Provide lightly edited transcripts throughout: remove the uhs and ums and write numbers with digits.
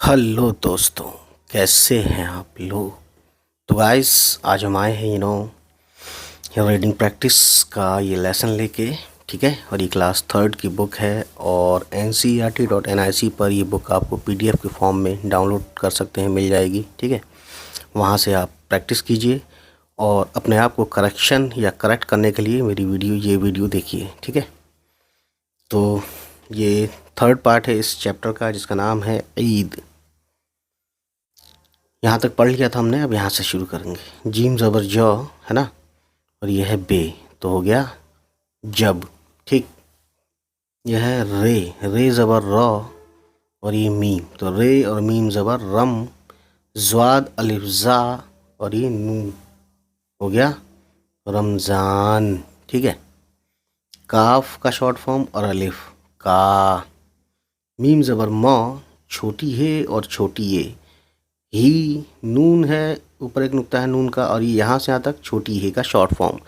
Hello दोस्तों, कैसे हैं आप लोग। तो गाइस, आज हम आए हैं रीडिंग प्रैक्टिस का ये लेसन लेके। ठीक है, और ये क्लास थर्ड की बुक है और ncert.nic पर ये बुक आपको पीडीएफ के फॉर्म में डाउनलोड कर सकते हैं, मिल जाएगी। ठीक है, वहाँ से आप प्रैक्टिस कीजिए और अपने आप को करेक्शन या करेक्ट करने के लिए ये वीडियो देखिए। ठीक है, तो ये थर्ड पार्ट है इस चैप्टर का, जिसका नाम है ईद। यहाँ तक पढ़ लिया था हमने, अब यहाँ से शुरू करेंगे। जीम ज़बर जौ है ना, और ये है बे, तो हो गया जब। ठीक, यह है रे ज़बर रॉ, और ये मीम, तो रे और मीम ज़बर रम, ज़्वाद अलिफ ज़ा, और ये नून, हो गया रमज़ान। ठीक है, काफ का शॉर्ट फॉर्म और अलिफ का। मीम ज़बर मौ, छोटी है और छोटी ये, ही नून है, ऊपर एक नुक्ता है नून का, और ये यहाँ से यहाँ तक छोटी ही का शॉर्ट फॉर्म।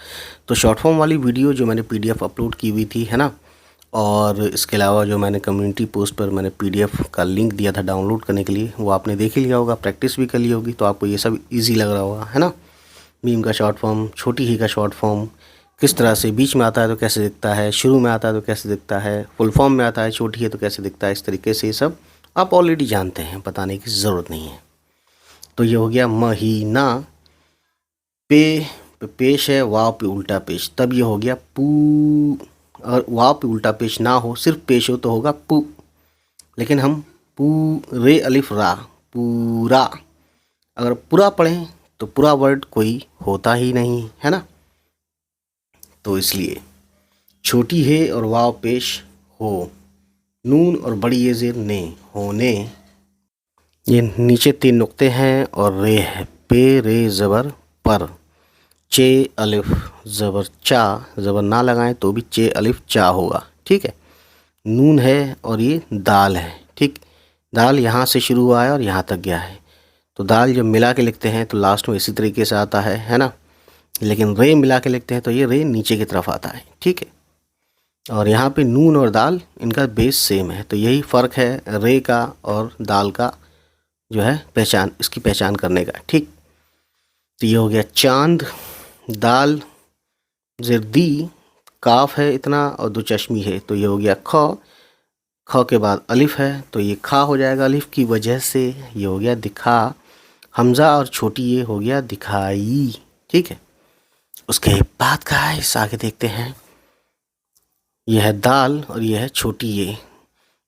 तो शॉर्ट फॉर्म वाली वीडियो जो मैंने पीडीएफ अपलोड की हुई थी, है ना, और इसके अलावा जो मैंने कम्युनिटी पोस्ट पर मैंने पीडीएफ का लिंक दिया था डाउनलोड करने के लिए, वो आपने देख ही लिया होगा, प्रैक्टिस भी कर ली होगी, तो आपको ये सब ईजी लग रहा होगा, है ना। मीम का शॉर्ट फॉर्म, छोटी ही का शॉर्ट फॉर्म, किस तरह से बीच में आता है तो कैसे दिखता है, शुरू में आता है तो कैसे दिखता है, फुल फॉर्म में आता है छोटी है तो कैसे दिखता है, इस तरीके से ये सब आप ऑलरेडी जानते हैं, बताने की ज़रूरत नहीं है। तो ये हो गया महीना। पेश है, वाव पे उल्टा पेश, तब ये हो गया पू। अगर वाव पे उल्टा पेश ना हो, सिर्फ पेश हो, तो होगा पू। लेकिन हम पूरे अलिफ रा, पूरा, अगर पूरा पढ़ें तो पूरा वर्ड कोई होता ही नहीं, है ना। तो इसलिए छोटी है और वाव पेश हो, नून और बड़ी ये ज़ेर ने, होने। ये नीचे 3 नुक्ते हैं और रे है, पे रे ज़बर पर, चे अलिफ ज़बर चा, ज़बर ना लगाएं तो भी चे अलिफ चा होगा। ठीक है, नून है और ये दाल है। ठीक, दाल यहाँ से शुरू हुआ है और यहाँ तक गया है, तो दाल जब मिला के लिखते हैं तो लास्ट में इसी तरीके से आता है ना। लेकिन रे मिला के लिखते हैं तो ये रे नीचे की तरफ आता है। ठीक है, और यहाँ पे नून और दाल, इनका बेस सेम है, तो यही फ़र्क है रे का और दाल का, जो है पहचान, इसकी पहचान करने का। ठीक, तो ये हो गया चांद, दाल ज़िर्दी, काफ है इतना और 2 चश्मी है, तो ये हो गया ख। ख के बाद अलिफ है तो ये खा हो जाएगा, अलिफ की वजह से ये हो गया दिखा। हमज़ा और छोटी ये हो गया दिखाई। ठीक है, उसके बाद का है इस आगे देखते हैं। यह है दाल और यह है छोटी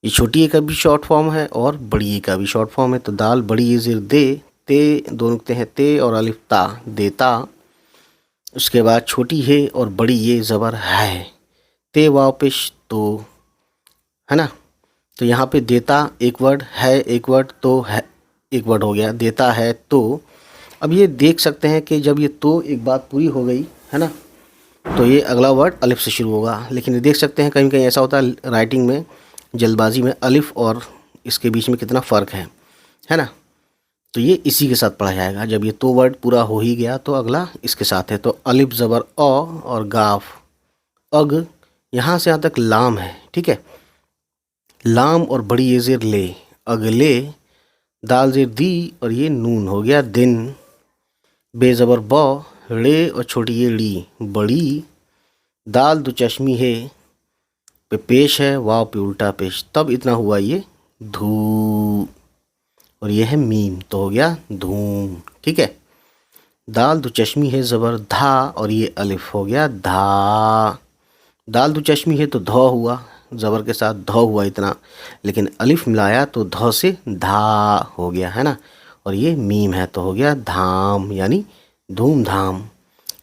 ये छोटी ए का भी शॉर्ट फॉर्म है और बड़ी ए का भी शॉर्ट फॉर्म है। तो दाल बड़ी ए ज़ेर दे, ते 2 नुक्ते हैं, ते और अलिफ ता, देता। उसके बाद छोटी है और बड़ी ये ज़बर है, ते वाव पेश तो, है ना। तो यहाँ पे देता एक वर्ड है, एक वर्ड तो है, एक वर्ड हो गया, देता है तो। अब ये देख सकते हैं कि जब ये तो एक बात पूरी हो गई, है ना, तो ये अगला वर्ड अलिफ से शुरू होगा। लेकिन ये देख सकते हैं कहीं कहीं ऐसा होता है राइटिंग में, जल्दबाजी में, अलिफ और इसके बीच में कितना फ़र्क है ना। तो ये इसी के साथ पढ़ा जाएगा। जब ये तो वर्ड पूरा हो ही गया तो अगला इसके साथ है। तो अलिफ ज़बर अ और गाफ, अग, यहाँ से यहाँ तक लाम है। ठीक है, लाम और बड़ी ये ज़ेर ले, अगले, दाल ज़ेर दी और ये नून, हो गया दिन। बे ज़बर ब, रे और छोटी ये ड़ी, बड़ी। दाल 2 चश्मी है, पे पेश है, वाव पे उल्टा पेश, तब इतना हुआ ये धू, और ये है मीम, तो हो गया धूम। ठीक है, दाल 2 चश्मी है ज़बर धा, और ये अलिफ, हो गया धा। दाल 2 चश्मी है तो ध हुआ, ज़बर के साथ ध हुआ इतना, लेकिन अलिफ मिलाया तो ध से धा हो गया, है ना। और ये मीम है तो हो गया धाम, यानी धूमधाम।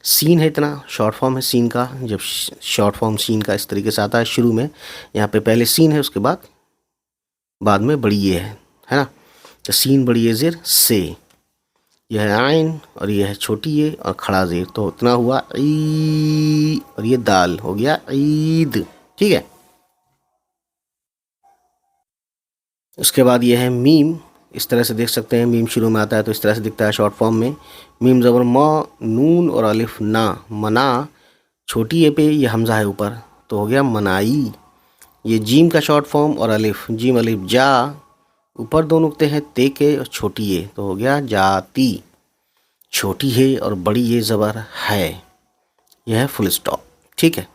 सीन है इतना, शॉर्ट फॉर्म है सीन का। जब शॉर्ट फॉर्म सीन का इस तरीके से आता है शुरू में, यहाँ पे पहले सीन है, उसके बाद में बड़ी ये है ना। तो सीन बड़ी ये ज़ेर से, यह है आइन और यह है छोटी ये और खड़ा ज़ेर, तो इतना हुआ ई, और ये दाल, हो गया ईद। ठीक है, उसके बाद यह है मीम। इस तरह से देख सकते हैं, मीम शुरू में आता है तो इस तरह से दिखता है शॉर्ट फॉर्म में। मीम ज़बर म, नून और अलिफ ना, मना, छोटी ए पे ये हमज़ा है ऊपर, तो हो गया मनाई। ये जीम का शॉर्ट फॉर्म और अलिफ, जीम अलिफ जा, ऊपर दो नुक्ते हैं ते के और छोटी ये, तो हो गया जाति। छोटी है और बड़ी ये ज़बर है, यह है फुल स्टॉप। ठीक है,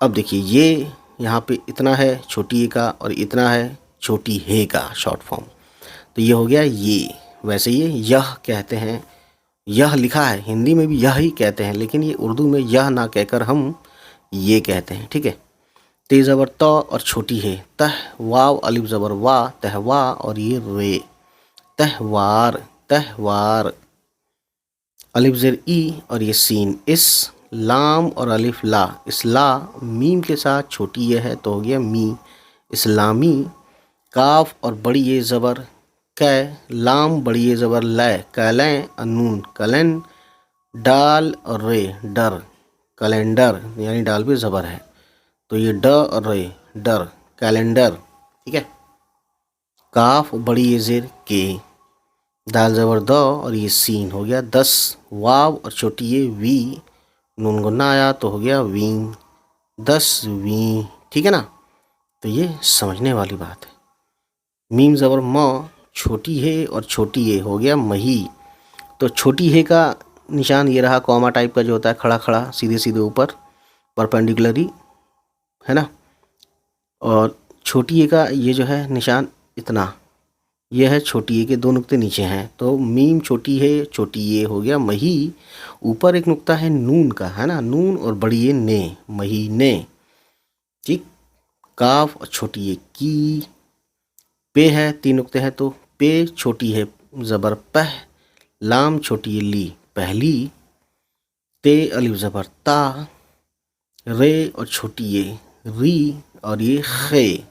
अब देखिए ये यहाँ पे इतना है छोटी ए का और इतना है छोटी हे का शॉर्ट फॉर्म, तो ये हो गया ये। वैसे ये यह कहते हैं, यह लिखा है हिंदी में भी यह ही कहते हैं, लेकिन ये उर्दू में यह ना कहकर हम ये कहते हैं। ठीक है, ते ज़बर त और छोटी है तह, वाव अलिफ ज़बर वा, तहवा, और ये रे तहवार, तहवार। अलिफ ज़ेर ई और ये सीन इस, लाम और अलिफ ला, इस ला मीम के साथ छोटी ये है तो हो गया मी, इस्लामी। काफ और बड़ी ये ज़बर कै, लाम बड़ी ये ज़बर लै, कैलें, अनून कलन। डाल और रे डर, कैलेंडर, यानी डाल पे ज़बर है तो ये ड और रे डर, कैलेंडर। ठीक है, काफ बड़ी ये ज़ेर के, दाल ज़बर द और ये सीन हो गया 10, वाव और छोटी ये वी, नून गुन्ना आया तो हो गया वीं, 10 वीं। ठीक है ना, तो ये समझने वाली बात है। मीम ज़बर म, छोटी है और छोटी ये हो गया मही, तो छोटी है का निशान ये रहा कॉमा टाइप का जो होता है, खड़ा खड़ा सीधे सीधे ऊपर परपेंडिकुलरी, है ना। और छोटी ए का ये जो है निशान इतना, ये है छोटी ए के दो नुक्ते नीचे हैं, तो मीम छोटी है छोटी ये हो गया मही। ऊपर एक नुक्ता है नून का, है ना, नून और बड़ी ये ने, महीने। ठीक, काफ और छोटी ये की। पे है तीन नुक्ते हैं तो पे छोटी है ज़बर पह, लाम छोटी ये ली पहली, ते अलिफ ज़बर ता, रे और छोटी ये री, और ये खे।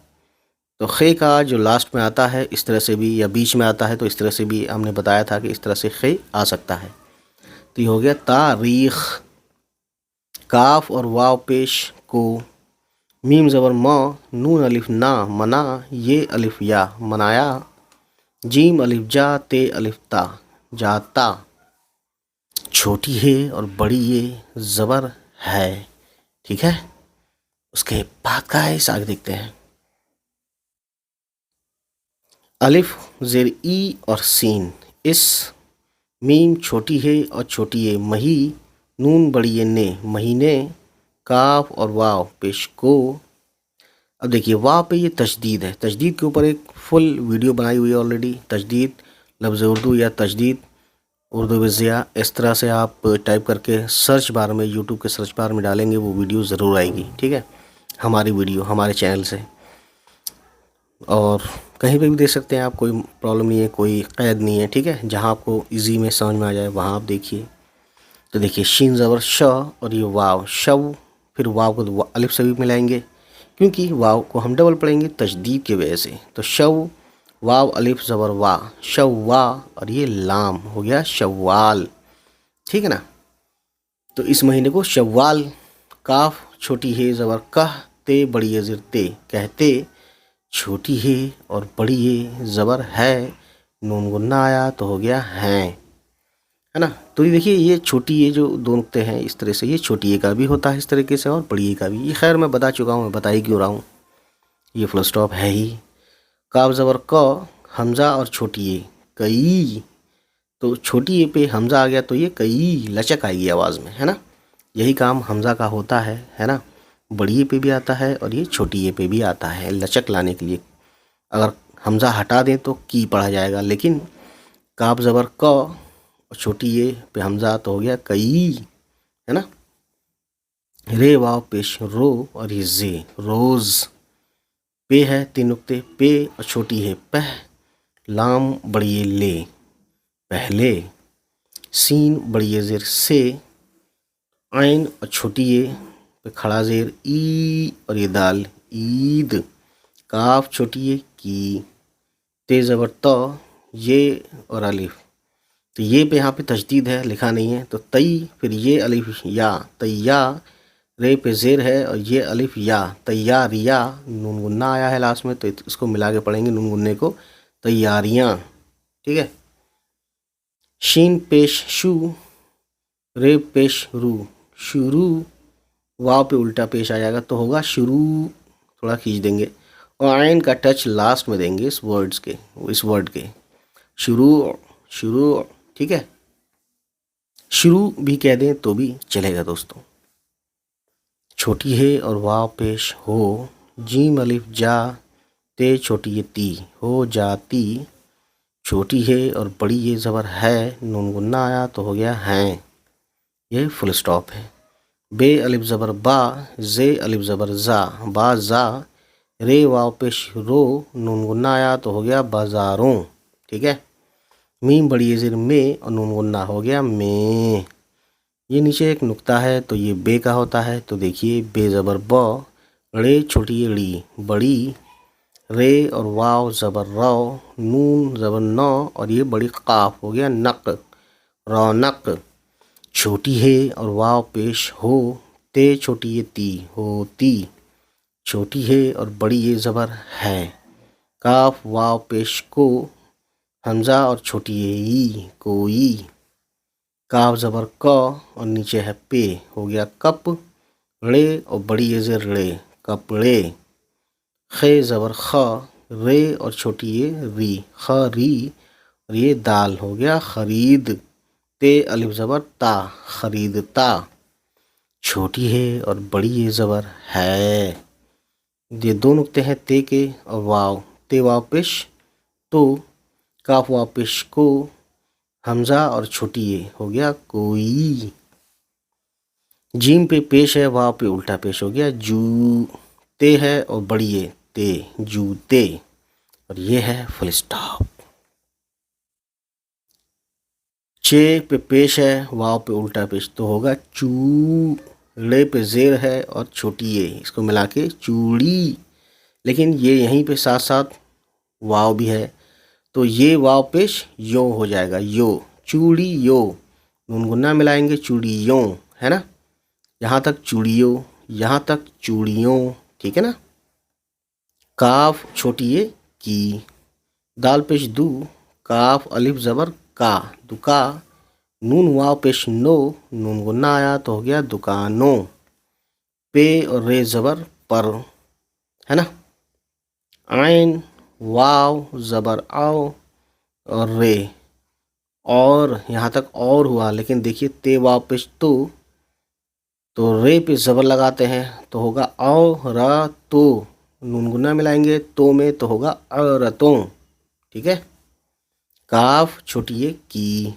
तो खे का जो लास्ट में आता है इस तरह से भी, या बीच में आता है तो इस तरह से भी हमने बताया था कि इस तरह से खे आ सकता है। तो ये हो गया तारीख। काफ और वाव पेश को, मीम ज़बर म, नून अलिफ ना मना, ये अलिफ या मनाया, जीम अलिफ जा, ते अलिफ ता जाता। छोटी है और बड़ी ये ज़बर है। ठीक है, उसके बाद का है इस आगे देखते हैं। अलिफ ज़ेर ई और सीन इस, मीम छोटी है और छोटी है मही, नून बड़ी है ने महीने, काफ और वाव पेश को। अब देखिए वाव पे ये तशदीद है, तशदीद के ऊपर एक फुल वीडियो बनाई हुई है ऑलरेडी, तशदीद लफ्ज़ उर्दू या तशदीद उर्दू विज़िया, इस तरह से आप टाइप करके सर्च बार में, यूट्यूब के सर्च बार में डालेंगे वो वीडियो ज़रूर आएगी। ठीक है, हमारी वीडियो हमारे चैनल से, और कहीं पे भी देख सकते हैं आप, कोई प्रॉब्लम नहीं है, कोई क़ैद नहीं है। ठीक है, जहाँ आपको इजी में समझ में आ जाए वहाँ आप देखिए। तो देखिए शीन ज़बर श और ये वाव शव, फिर वाव को अलिफ से भी मिलाएंगे क्योंकि वाव को हम डबल पढ़ेंगे तशदीद की वजह से, तो शव वाव अलिफ ज़बर वा, शव्वा, और ये लाम हो गया शव्वाल। ठीक है ना, तो इस महीने को शव्वाल। काफ छोटी है ज़बर कह, ते बड़ी है ज़िर ते कहते, छोटी है और बड़ी है ज़बर है, नून गुन्ना आया तो हो गया है ना। तो ये देखिए ये छोटी ये जो दो नुक्ते हैं इस तरह से, ये छोटी ए का भी होता है इस तरीके से और बड़ी ए का भी, ये खैर मैं बता चुका हूँ, मैं बता ही क्यों रहा हूँ, ये फुल स्टॉप है ही। काफ ज़बर क, हमज़ा और छोटी ए कई, तो छोटी ए पे हमज़ा आ गया तो ये कई लचक आएगी आवाज़ में, है ना। यही काम हमज़ा का होता है ना। बड़ी ए पे भी आता है और ये छोटी ए पे भी आता है लचक लाने के लिए। अगर हमज़ा हटा दें तो की पढ़ा जाएगा, लेकिन काफ ज़बर क और छोटी ए पे हमज़ा तो हो गया कई, है ना। रे वाव पेश रो और ये जे रोज़। पे है तीन नुक्ते, पे और छोटी है पह, लाम बड़ी ये ले पहले, सीन बड़ी ये ज़ेर से, आइन और छोटी ये पे खड़ा ज़ेर ई और ये दाल ईद, काफ छोटी ये की, ते ज़बर त, ये और अलिफ, तो ये पे यहाँ पे तशदीद है लिखा नहीं है, तो तई, फिर ये अलिफ या तैया, रे पे ज़ेर है और ये अलिफ या तैयारिया, नून गुन्ना आया है लास्ट में तो इसको मिला के पढ़ेंगे नून गुन्ने को, तैयारियाँ। ठीक है, शीन पेश शू, रे पेश रू शुरू, वाव पे उल्टा पेश आ जाएगा तो होगा शुरू, थोड़ा खींच देंगे, और आइन का टच लास्ट में देंगे इस वर्ड के शुरू शुरू, ठीक है। शुरू भी कह दें तो भी चलेगा दोस्तों। छोटी है और वाव पेश हो, जीम अलिफ जा, ते छोटी ये ती, हो जाती। छोटी है और बड़ी ये ज़बर है, नून गुन्ना आया तो हो गया हैं, ये फुल स्टॉप है। बे अलिफ ज़बर बा, जे अलिफ ज़बर जा, बा जा। रे वाव पेश रो, नून गुन्ना आया तो हो गया बाज़ारों, ठीक है। मीम बड़ी ज़ेर में और नून गुन्ना हो गया में। ये नीचे एक नुक्ता है तो ये बे का होता है, तो देखिए बे ज़बर ब, रे छोटी ड़ी, बड़ी। रे और वाव ज़बर रौ, नून ज़बर नौ और ये बड़ी काफ हो गया नक, रौनक। छोटी है और वाव पेश हो, ते छोटी ये ती, होती। छोटी है और बड़ी ये ज़बर है, काफ वाव पेश को, हमज़ा और छोटी ये ई, कोई। काफ ज़बर क और नीचे है पे, हो गया कप। रे और बड़ी ये ज़ेर रे, कपड़े। खे ज़बर ख, रे और छोटी ये री, खरी। और ये दाल हो गया खरीद। ते अलिफ ज़बर ता, खरीदता। छोटी है और बड़ी ये ज़बर है। ये दो नुक्ते हैं ते के और वाव, ते वाव पेश तो, काफ वाव पेश को, हमज़ा और छोटी ये हो गया कोई। जीम पे पेश है, वाव पे उल्टा पेश हो गया जू। ते है और बड़ी ये ते, जूते। और ये है फुल स्टॉप। चे पे पेश है, वाव पे उल्टा पेश तो होगा चू। रे पे जेर है और छोटी ये, इसको मिला के चूड़ी। लेकिन ये यहीं पे साथ साथ वाव भी है तो ये वाव पेश यो हो जाएगा, यो, चूड़ी यो। नून गुन्ना मिलाएंगे चूड़ियों, है ना। यहाँ तक चूड़ियों, यहाँ तक चूड़ियों, ठीक है ना। काफ छोटी ये की, दाल पेश दू, काफ अलिफ ज़बर का, दुका। नून वाव पेश नो, नून गुन्ना आया तो हो गया दुकानों। पे और रे ज़बर पर, है ना। आइन वाव ज़बर आओ और रे, और यहाँ तक और हुआ। लेकिन देखिए ते वाव पेश तो रे पे ज़बर लगाते हैं तो होगा औ रा तो। नून गुन्ना मिलाएंगे तो में तो होगा औरतों, ठीक है। काफ छोटी ये की।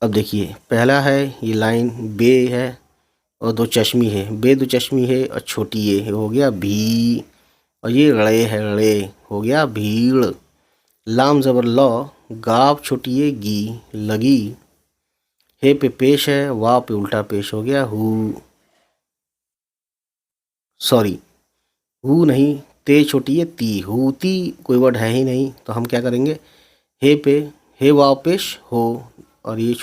अब देखिए पहला है ये लाइन बे है और दो चश्मी है, बे दो चश्मी है और छोटी ये हो गया भी। और ये ड़े है, ड़े हो गया भीड़। लाम ज़बर लौ, गाफ छोटी ये गी, लगी। हे पे पेश है, वाव पे उल्टा पेश हो गया हु, सॉरी हु नहीं, ते छोटी ये ती, हुती कोई वर्ड है ही नहीं तो हम क्या करेंगे, हे पे हे वाव पेश हो और ये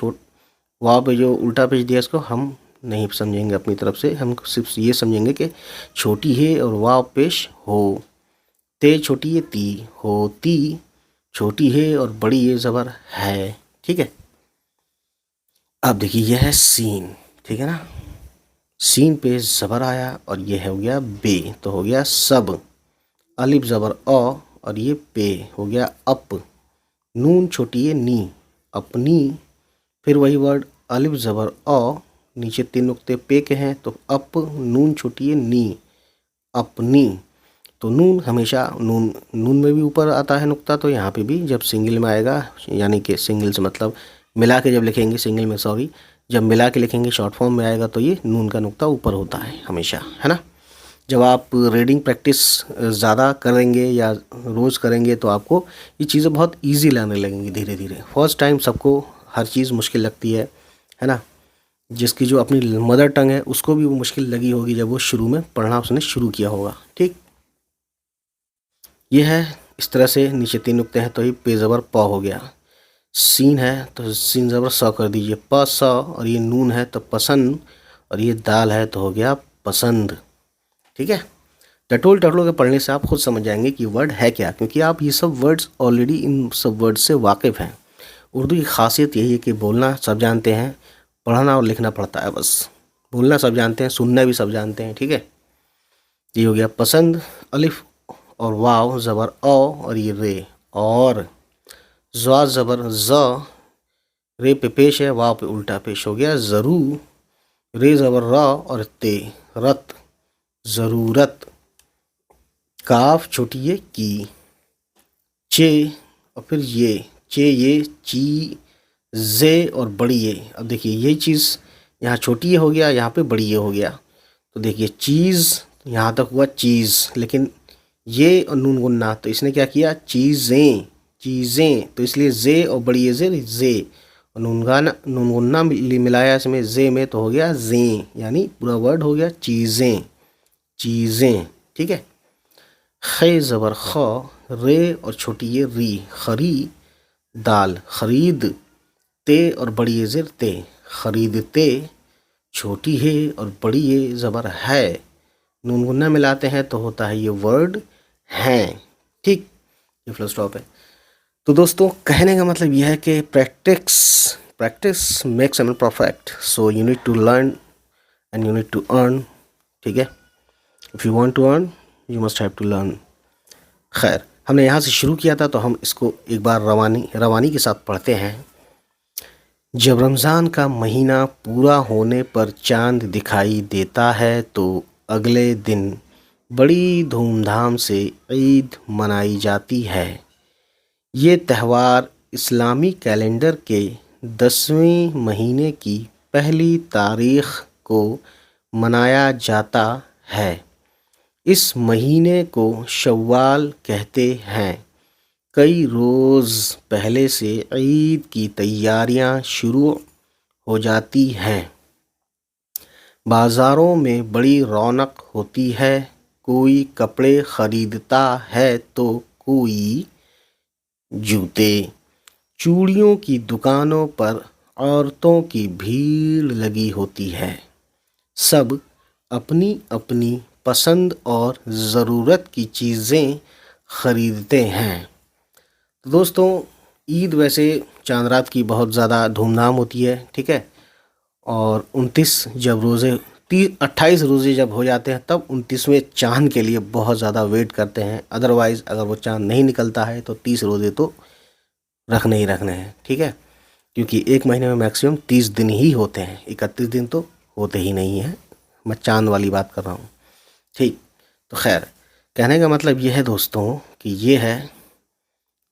वाव पे जो उल्टा पेश दिया इसको हम नहीं समझेंगे अपनी तरफ से, हम सिर्फ ये समझेंगे कि छोटी है और वाव पेश हो। ते छोटी ये ती, होती। छोटी है और बड़ी ये ज़बर है, ठीक है। अब देखिए यह है सीन, ठीक है ना। सीन पे ज़बर आया और ये हो गया बे तो हो गया सब। अलिफ ज़बर अ और ये पे हो गया अप। नून छोटी ये नी, अपनी। फिर वही वर्ड अलिफ ज़बर अ, नीचे तीन नुक्ते पे के हैं तो अप, नून छोटी ये नी, अपनी। तो नून हमेशा नून में भी ऊपर आता है नुक्ता, तो यहाँ पे भी जब सिंगल में आएगा, यानी कि सिंगल से मतलब मिला के जब लिखेंगे, सिंगल में सॉरी, जब मिला के लिखेंगे शॉर्ट फॉर्म में आएगा तो ये नून का नुक्ता ऊपर होता है हमेशा, है ना। जब आप रीडिंग प्रैक्टिस ज़्यादा करेंगे या रोज़ करेंगे तो आपको ये चीज़ें बहुत ईजी लगने लगेंगी धीरे धीरे। फर्स्ट टाइम सबको हर चीज़ मुश्किल लगती है ना। जिसकी जो अपनी मदर टंग है उसको भी वो मुश्किल लगी होगी जब वो शुरू में पढ़ना उसने शुरू किया होगा, ठीक। ये है इस तरह से, नीचे तीन नुक्ते हैं तो ये पे ज़बर प हो गया। सीन है तो सीन ज़बर स कर दीजिए, प स। और ये नून है तो पसंद, और ये दाल है तो हो गया पसंद, ठीक है। टटोल टटोल के पढ़ने से आप खुद समझ जाएंगे कि वर्ड है क्या, क्योंकि आप ये सब वर्ड्स ऑलरेडी इन सब वर्ड से वाकिफ़ हैं। उर्दू की खासियत यही है कि बोलना सब जानते हैं, पढ़ना और लिखना पड़ता है बस। बोलना सब जानते हैं, सुनना भी सब जानते हैं, ठीक है। ये हो गया पसंद। अलिफ और वाव ज़बर औ और ये रे, और ज़्वा ज़बर ज़, रे पे पेश है, वाव पे उल्टा पेश हो गया ज़रू, रे ज़बर रा और ते, रत, ज़रूरत। काफ छोटी ये की, चे और फिर ये, चे ये, ची, जे और बड़ी ये। अब देखिए ये चीज़ यहाँ छोटी ये हो गया, यहाँ पे बड़ी ये हो गया। तो देखिए चीज़ यहाँ तक हुआ चीज़, लेकिन ये और नून गुन्ना, तो इसने क्या किया, चीज़ें, चीज़ें, तो इसलिए जे और बड़ी ये जे, और नून गुन्ना मिलाया इसमें जे में, तो हो गया जे, यानी पूरा वर्ड हो गया चीज़ें, चीज़ें। ठीक है। खे ज़बर ख, रे और छोटी ये री, खरी, दाल, खरीद, ते और बड़ी ये ज़ेर ते, खरीदते, छोटी है और बड़ी ये ज़बर है, नून गुन्ना मिलाते हैं तो होता है ये वर्ड हैं। ठीक, ये फुल स्टॉप है। तो दोस्तों कहने का मतलब यह है कि practice makes a man perfect, so you need to learn and you need to earn. ठीक है, if you want to earn you must have to learn. खैर, हमने यहाँ से शुरू किया था, तो हम इसको एक बार रवानी के साथ पढ़ते हैं। जब रमज़ान का महीना पूरा होने पर चांद दिखाई देता है तो अगले दिन बड़ी धूमधाम से ईद मनाई जाती है। ये त्यौहार इस्लामी कैलेंडर के 10वें महीने की पहली तारीख को मनाया जाता है। इस महीने को शव्वाल कहते हैं। कई रोज़ पहले से ईद की तैयारियां शुरू हो जाती हैं। बाज़ारों में बड़ी रौनक होती है। कोई कपड़े ख़रीदता है तो कोई जूते। चूड़ियों की दुकानों पर औरतों की भीड़ लगी होती है। सब अपनी अपनी पसंद और ज़रूरत की चीज़ें ख़रीदते हैं। तो दोस्तों ईद वैसे चांद रात की बहुत ज़्यादा धूमधाम होती है। ठीक है, और 29 जब रोज़े 28 रोज़े जब हो जाते हैं तब 29वें चांद के लिए बहुत ज़्यादा वेट करते हैं। अदरवाइज़ अगर वो चांद नहीं निकलता है तो 30 रोज़े तो रखने ही रखने हैं। ठीक है, क्योंकि एक महीने में मैक्सिमम 30 दिन ही होते हैं, 31 दिन तो होते ही नहीं हैं। मैं चांद वाली बात कर रहा हूँ। ठीक, तो खैर कहने का मतलब ये है दोस्तों कि ये है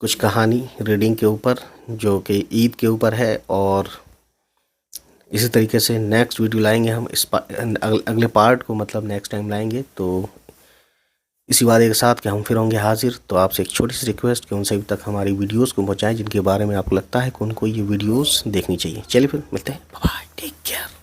कुछ कहानी रीडिंग के ऊपर जो कि ईद के ऊपर है, और इसी तरीके से नेक्स्ट वीडियो लाएंगे हम इस अगले पार्ट को, मतलब नेक्स्ट टाइम लाएंगे। तो इसी वादे के साथ कि हम फिर होंगे हाजिर। तो आपसे एक छोटी सी रिक्वेस्ट कि उन सभी तक हमारी वीडियोस को पहुंचाएं जिनके बारे में आपको लगता है कि उनको ये वीडियोस देखनी चाहिए। चलिए फिर मिलते हैं, बाय बाय, टेक केयर।